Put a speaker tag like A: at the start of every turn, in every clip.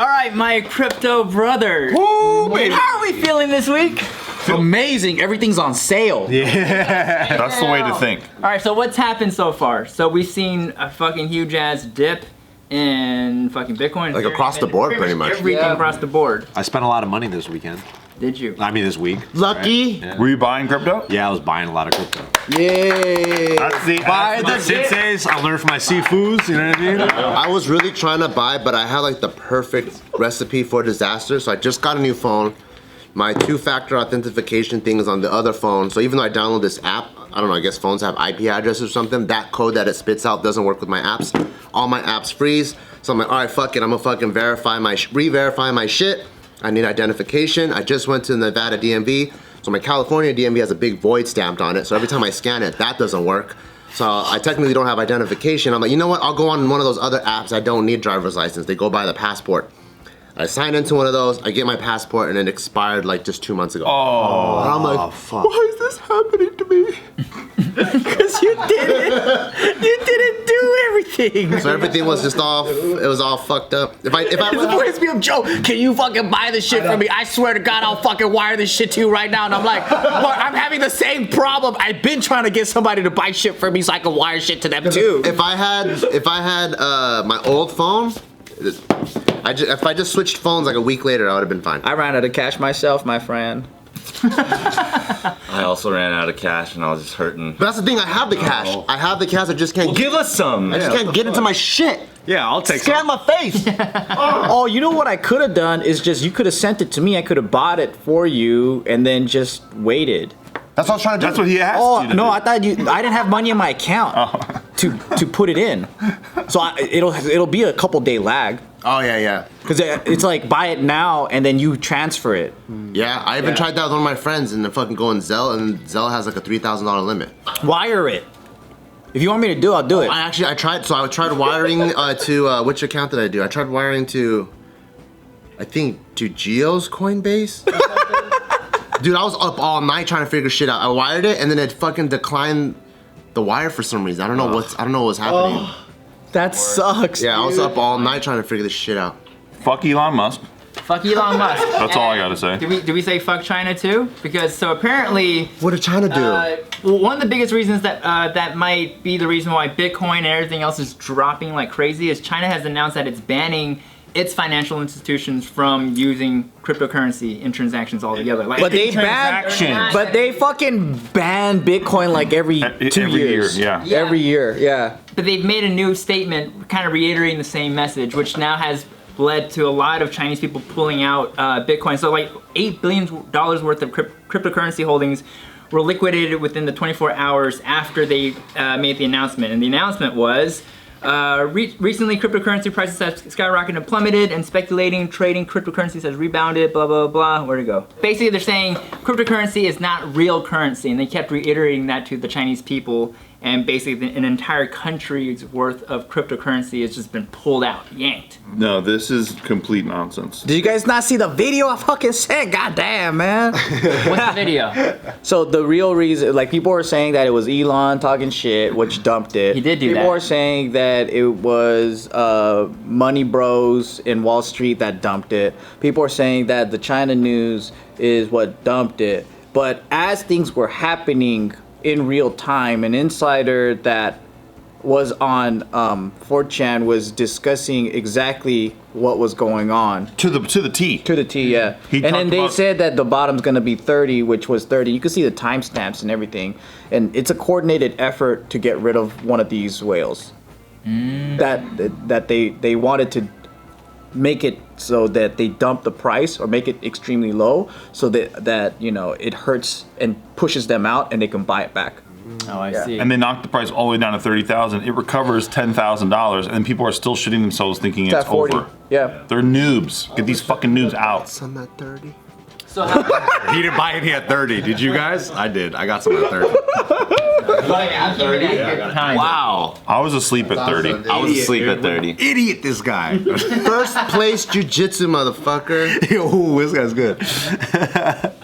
A: All right, my crypto brother.
B: Woo, baby.
A: How are we feeling this week?
C: Amazing. Everything's on sale.
B: Yeah, that's the way to think.
A: All right, so what's happened so far? So we've seen a fucking huge ass dip in fucking Bitcoin.
D: Like across the board, pretty much.
A: Everything across the board.
E: I spent a lot of money this weekend.
A: Did you?
E: I mean, this week.
D: Lucky.
E: Right? Yeah.
B: Were you buying crypto?
E: Yeah, I was buying a lot of crypto.
C: Yay.
B: That's the
E: Buy the senseis. I learned from my seafoods. You know what I mean?
D: I was really trying to buy, but I had like the perfect recipe for disaster. So I just got a new phone. My two-factor authentication thing is on the other phone. So even though I download this app, I don't know, I guess phones have IP addresses or something. That code that it spits out doesn't work with my apps. All my apps freeze. So I'm like, all right, fuck it. I'm gonna fucking re-verify my shit. I need identification. I just went to Nevada DMV. So my California DMV has a big void stamped on it. So every time I scan it, that doesn't work. So I technically don't have identification. I'm like, you know what? I'll go on one of those other apps. I don't need driver's license. They go by the passport. I signed into one of those. I get my passport and it expired like just 2 months ago.
B: Oh.
D: And I'm like,
E: fuck.
D: why is this happening to me?
C: Because you didn't do everything.
D: So everything was just off. It was all fucked up. If I
C: It
D: was,
C: reminds me of Joe. Can you fucking buy this shit for me? I swear to God, I'll fucking wire this shit to you right now. And I'm like, look, I'm having the same problem. I've been trying to get somebody to buy shit for me so I can wire shit to them too.
D: if I had my old phone, if I just switched phones like a week later, I would have been fine.
C: I ran out of cash myself, my friend.
F: I also ran out of cash and I was just hurting.
D: But that's the thing. I have the cash. I have the cash. I just can't.
F: Give us some.
D: I just can't get into my shit.
E: Yeah, I'll take
D: Scan
E: some.
D: my face.
C: Oh, you know what I could have done is just, you could have sent it to me. I could have bought it for you and then just waited.
D: That's what I was trying to do.
B: That's what he asked
C: Oh
B: you to
C: no,
B: do.
C: I thought I didn't have money in my account to put it in. So it'll be a couple day lag.
D: Oh yeah.
C: Because it's like buy it now and then you transfer it.
D: Yeah, I even tried that with one of my friends and they're fucking going Zelle, and Zelle has like a $3,000 limit.
C: Wire it. If you want me to do it, I'll do it.
D: I tried wiring to, which account did I do? I tried wiring to, I think, to Geo's Coinbase. Dude, I was up all night trying to figure shit out. I wired it and then it fucking declined the wire for some reason. I don't know what was happening.
C: That sucks.
D: Yeah, I was
C: dude.
D: up all night trying to figure this shit out.
B: Fuck Elon Musk.
A: Fuck Elon Musk.
B: That's all I gotta say.
A: Did we say fuck China too? Because so apparently,
D: What did China do?
A: well, one of the biggest reasons that that might be the reason why Bitcoin and everything else is dropping like crazy is China has announced that it's banning its financial institutions from using cryptocurrency in transactions altogether. Like,
C: But they banned.
B: Transactions.
C: But they fucking ban Bitcoin like every 2
B: every
C: years.
B: year, yeah.
C: Every year, yeah.
A: But they've made a new statement kind of reiterating the same message, which now has led to a lot of Chinese people pulling out Bitcoin. So like $8 billion worth of cryptocurrency holdings were liquidated within the 24 hours after they made the announcement. And the announcement was, recently cryptocurrency prices have skyrocketed and plummeted, and speculating trading cryptocurrencies has rebounded, blah, blah, blah. Where'd it go? Basically, they're saying cryptocurrency is not real currency, and they kept reiterating that to the Chinese people, and basically an entire country's worth of cryptocurrency has just been pulled out, yanked.
B: No, this is complete nonsense.
C: Did you guys not see the video I fucking sent? God damn, man.
A: What's the video?
C: So the real reason, like people were saying that it was Elon talking shit, which dumped it.
A: He did do
C: People
A: that.
C: were saying that it was Money Bros in Wall Street that dumped it. People were saying that the China news is what dumped it. But as things were happening in real time, an insider that was on 4chan was discussing exactly what was going on.
B: To the T.
C: To the T, yeah.
B: He
C: And then
B: talked
C: they
B: about-
C: said that the bottom's gonna be 30, which was 30. You can see the timestamps and everything. And it's a coordinated effort to get rid of one of these whales. That they wanted to make it so that they dump the price or make it extremely low so that you know it hurts and pushes them out and they can buy it back.
A: Oh, I see.
B: And they knocked the price all the way down to $30,000. It recovers $10,000, and then people are still shitting themselves thinking it's
C: at 40.
B: over.
C: Yeah.
B: They're noobs. Get these fucking noobs out.
D: Some at 30.
A: So how,
E: He didn't buy any at 30. Did you guys? I did. I got some at 30.
F: Wow.
B: I was asleep at 30.
F: I was asleep at 30.
E: Idiot, this guy.
D: First place jiu-jitsu, motherfucker.
E: Yo, this guy's good.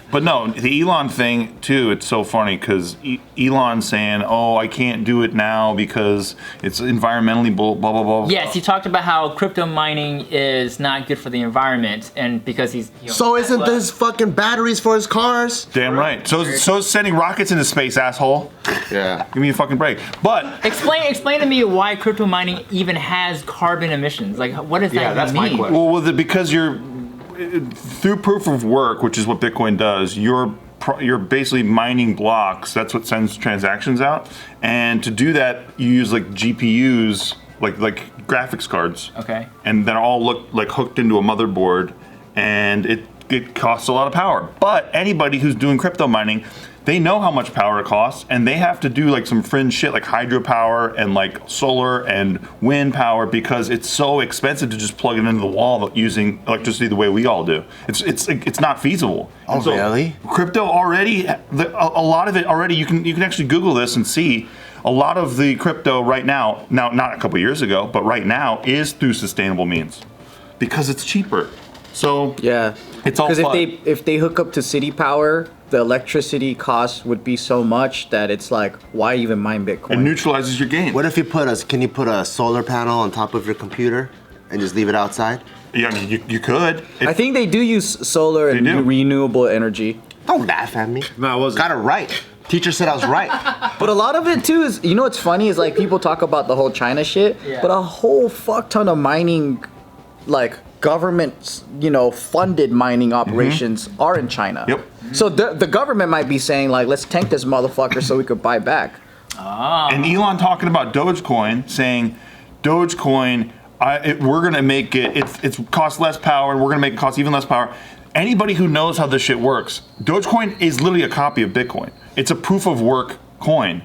B: But no, the Elon thing too. It's so funny because Elon's saying, "Oh, I can't do it now because it's environmentally blah blah blah."
A: Yes, he talked about how crypto mining is not good for the environment, and because he's
D: So isn't this fucking batteries for his cars?
B: Damn right. So is sending rockets into space, asshole.
D: Yeah.
B: Give me a fucking break. But
A: Explain to me why crypto mining even has carbon emissions. Like, what does that
E: that's
A: even
E: my
A: mean?
E: question.
B: well, because you're through proof of work, which is what Bitcoin does. You're basically mining blocks. That's what sends transactions out. And to do that, you use like GPUs, like graphics cards.
A: Okay.
B: And they're all look like hooked into a motherboard, and it costs a lot of power. But anybody who's doing crypto mining, they know how much power it costs, and they have to do like some fringe shit like hydropower and like solar and wind power because it's so expensive to just plug it into the wall using electricity the way we all do. It's not feasible.
D: Oh,
B: And so
D: really?
B: Crypto already, a lot of it already. You can actually Google this and see. A lot of the crypto right now, not a couple years ago, but right now is through sustainable means because it's cheaper. So
C: Yeah.
B: it's all
C: Because
B: fun.
C: if they hook up to city power, the electricity cost would be so much that it's like, why even mine Bitcoin?
B: It neutralizes your gain.
D: What if can you put a solar panel on top of your computer and just leave it outside?
B: Yeah, I mean, you could.
C: I think they do use solar and
B: They do.
C: renewable energy.
D: Don't laugh at me.
E: No, I wasn't.
D: Got it right. Teacher said I was right.
C: But a lot of it too is, you know what's funny is like people talk about the whole China shit,
A: Yeah.
C: but a whole fuck ton of mining, like government, funded mining operations are in China.
B: Yep.
C: So the government might be saying like, let's tank this motherfucker so we could buy back.
B: And Elon talking about Dogecoin, saying Dogecoin, we're gonna make it's cost less power, and we're gonna make it cost even less power. Anybody who knows how this shit works, Dogecoin is literally a copy of Bitcoin. It's a proof of work coin.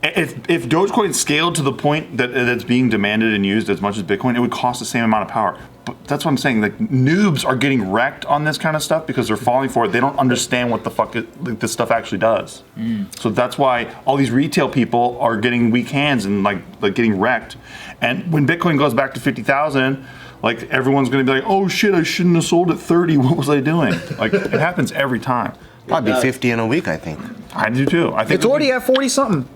B: If Dogecoin scaled to the point that it's being demanded and used as much as Bitcoin, it would cost the same amount of power. But that's what I'm saying. Like noobs are getting wrecked on this kind of stuff because they're falling for it. They don't understand what the fuck this stuff actually does. So that's why all these retail people are getting weak hands and like getting wrecked. And when Bitcoin goes back to 50,000, like everyone's going to be like, "Oh shit, I shouldn't have sold at 30. What was I doing?" Like it happens every time.
D: Probably 50 in a week, I think.
B: I do too. I think
C: It's already at 40 something.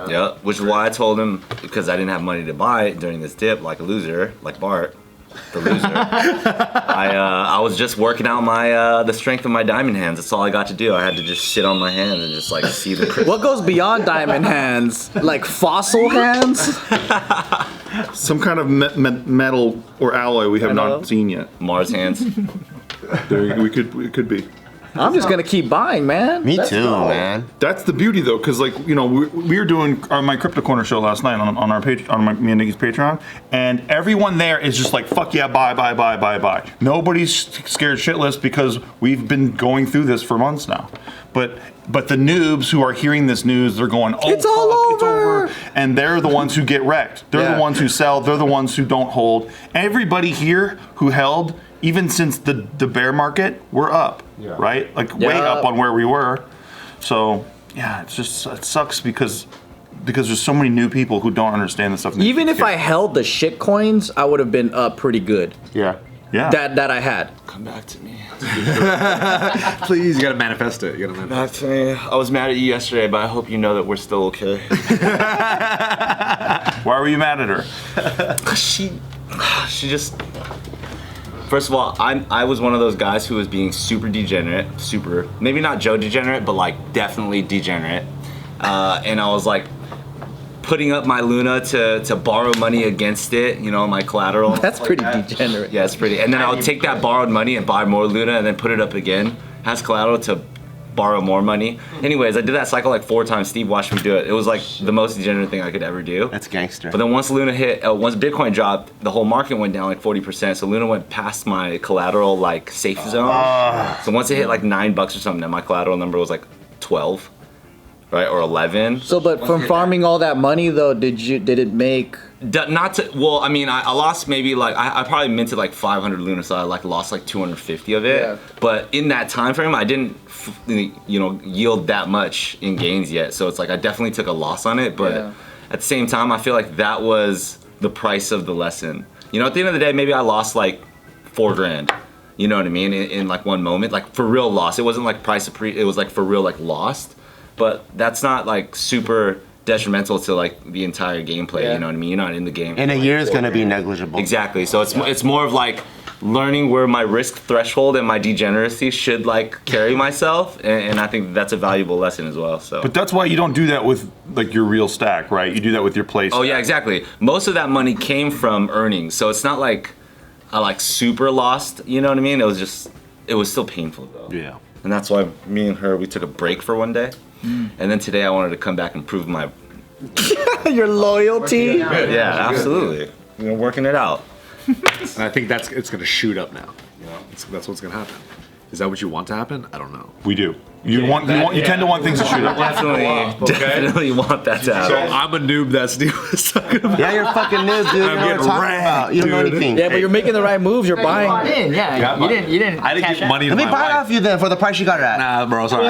F: Yeah, which is why I told him, because I didn't have money to buy it during this dip, like a loser, like Bart, the loser. I was just working out the strength of my diamond hands. That's all I got to do. I had to just sit on my hands and just like see the.
C: What goes beyond diamond hands? Like fossil hands?
B: some kind of metal or alloy we have
C: Metal.
B: not seen yet.
F: Mars hands.
B: It could be.
C: I'm just gonna keep buying, man.
D: Me
C: Let's
D: too,
C: go.
D: man.
B: That's the beauty, though, because we were doing my Crypto Corner show last night on our page me and Nikki's Patreon, and everyone there is just like, fuck yeah, buy. Nobody's scared shitless because we've been going through this for months now. But the noobs who are hearing this news, they're going, oh,
C: It's all
B: fuck, it's
C: over.
B: over, and they're the ones who get wrecked. They're
C: Yeah.
B: the ones who sell. They're the ones who don't hold. Everybody here who held, even since the bear market, we're up, right? Like way
C: Yeah.
B: up on where we were. So yeah, it sucks because there's so many new people who don't understand this stuff.
C: Even if I held the shit coins, I would have been up pretty good.
B: yeah.
C: That I had.
F: Come back to me.
E: Please, you gotta manifest it. You gotta manifest.
F: Back to me. I was mad at you yesterday, but I hope you know that we're still okay.
B: Why were you mad at her?
F: She just. First of all, I was one of those guys who was being super degenerate, maybe not Joe degenerate, but like definitely degenerate. And I was like putting up my Luna to borrow money against it, my collateral.
C: That's pretty degenerate.
F: Yeah, it's pretty. And then I would take that borrowed money and buy more Luna and then put it up again as collateral to borrow more money. Anyways, I did that cycle like 4 times. Steve watched me do it. It was like the most degenerate thing I could ever do.
D: That's gangster.
F: But then once Luna once Bitcoin dropped, the whole market went down like 40%. So Luna went past my collateral like safe zone. So once it hit like $9 or something, then my collateral number was like 12, right, or 11.
C: So, but from farming all that money though, did it make?
F: I lost maybe like I probably minted like 500 Luna, so I like lost like 250 of it.
C: Yeah.
F: But in that time frame, I didn't yield that much in gains yet. So it's like I definitely took a loss on it. But
C: Yeah.
F: at the same time, I feel like that was the price of the lesson. At the end of the day, maybe I lost like $4 grand. You know what I mean? In like one moment, like for real lost. It wasn't like price of it was like for real like lost. But that's not like super detrimental to like the entire gameplay.
C: Yeah.
F: You know what I mean? You're not in the game.
D: In a year is gonna be negligible.
F: Exactly. So it's more of like learning where my risk threshold and my degeneracy should like carry myself, and I think that's a valuable lesson as well. So.
B: But that's why you don't do that with like your real stack, right? You do that with your place.
F: Oh yeah, exactly. Most of that money came from earnings, so it's not like I like super lost. You know what I mean? It was still painful though.
B: Yeah.
F: And that's why me and her we took a break for one day, and then today I wanted to come back and prove my
C: Your loyalty.
F: yeah, absolutely. You know, working it out.
E: And I think it's gonna shoot up now. You know, that's what's gonna happen. Is that what you want to happen? I don't know.
B: We do. You tend to want things to shoot up.
F: Definitely want that to happen.
E: So I'm a noob that Steve was talking about.
D: Yeah, you're a fucking noob, dude. You
E: I'm
D: know what I'm
E: getting
D: talking
E: wrecked,
D: about. You don't know
E: dude.
D: anything.
C: Yeah, but you're making the right moves. You're
A: You bought
C: buying.
A: in, yeah. You didn't.
E: I didn't
A: cash
E: get
A: out.
E: money to
D: Let me
E: my
D: buy it
E: wife.
D: off you then for the price you got it at.
E: Nah, bro, sorry.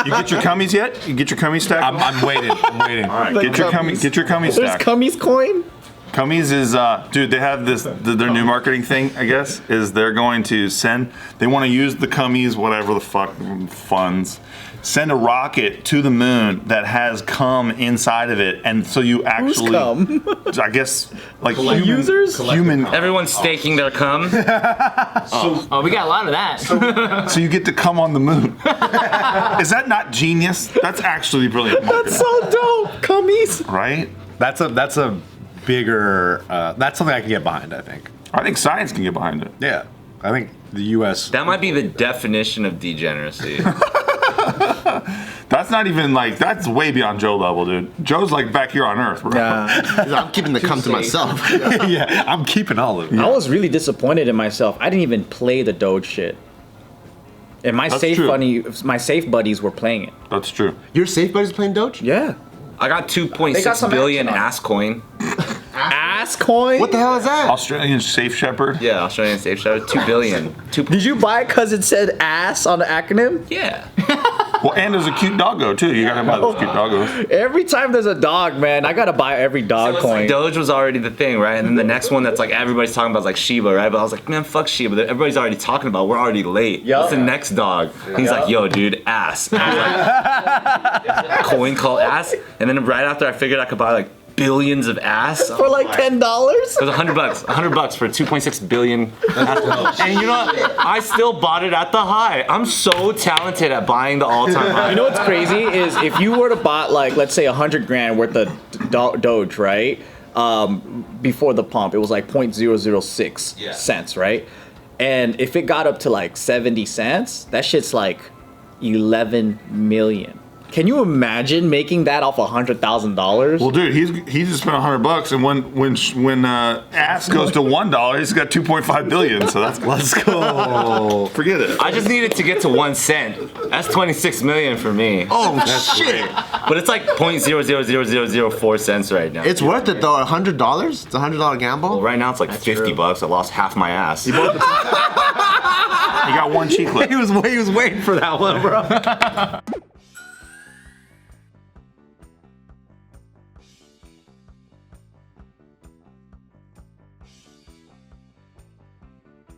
B: You get your cummies yet? You get your cummies stack?
E: I'm waiting. I'm waiting.
B: All right, get your cummies
C: There's
B: stack.
C: Cummy's coin.
B: Cummies is, dude, they have their new marketing thing, I guess, is they're going to they want to use the Cummies, whatever the fuck, funds, send a rocket to the moon that has cum inside of it. And so you actually,
C: cum?
B: I guess, like
C: Users?
B: human,
F: Everyone's staking their cum.
A: Oh, we got a lot of that.
B: so you get to come on the moon. Is that not genius? That's actually brilliant marketing,
C: That's so dope. Cummies.
B: right?
E: That's a bigger. That's something I can get behind. I think.
B: I think science can get behind it.
E: Yeah, I think the U.S.
F: That might be the definition of degeneracy.
B: That's not even like, that's way beyond Joe level, dude. Joe's like back here on Earth, bro.
D: I'm keeping the cum to myself.
E: yeah, I'm keeping all of it.
C: I was really disappointed in myself. I didn't even play the Doge shit. And my
B: That's
C: safe
B: true.
C: buddies were playing it.
B: That's true.
D: Your safe buddies playing Doge?
C: Yeah.
F: I got
C: They got
F: 2.6
C: some
F: billion
C: action on it.
F: ass coin.
C: Ass coin?
D: What the hell is that?
B: Australian Safe Shepherd.
F: Yeah, Australian safe shout 2 billion.
C: Did you buy it because it said ass on the acronym?
F: Yeah.
B: Well, and there's a cute doggo too. You gotta buy those cute doggos.
C: Every time there's a dog, man, I gotta buy every dog
F: So it's
C: coin.
F: like Doge was already the thing, right? And then the next one that's like everybody's talking about is like Shiba, right? But I was like, man, fuck Shiba. Everybody's already talking about. We're already late.
C: Yup.
F: What's the next dog? He's like, yo, dude, ass. And I was like, coin called ass. And then right after I figured I could buy like billions of ass
C: For like $10?
F: It was $100 for 2.6 billion. And you know what? I still bought it at the high. I'm so talented at buying the all-time high.
C: You know what's crazy is if you were to buy like, let's say 100 grand worth of Doge, right? Before the pump, it was like 0.006 cents, right? And if it got up to like 70 cents, that shit's like 11 million. Can you imagine making that off $100,000?
B: Well, dude, he just spent $100, and when ass goes to $1, he's got 2.5 billion. So that's
E: Let's go.
B: forget it.
F: I just needed to get to 1 cent. That's 26 million for me.
D: Oh, shit.
F: But it's like 0.000004 cents right now.
D: It's worth it, though. $100? It's a $100 gamble?
F: Right now it's like $50. I lost half my ass.
B: He got one cheeklet.
E: He was waiting for that one, bro.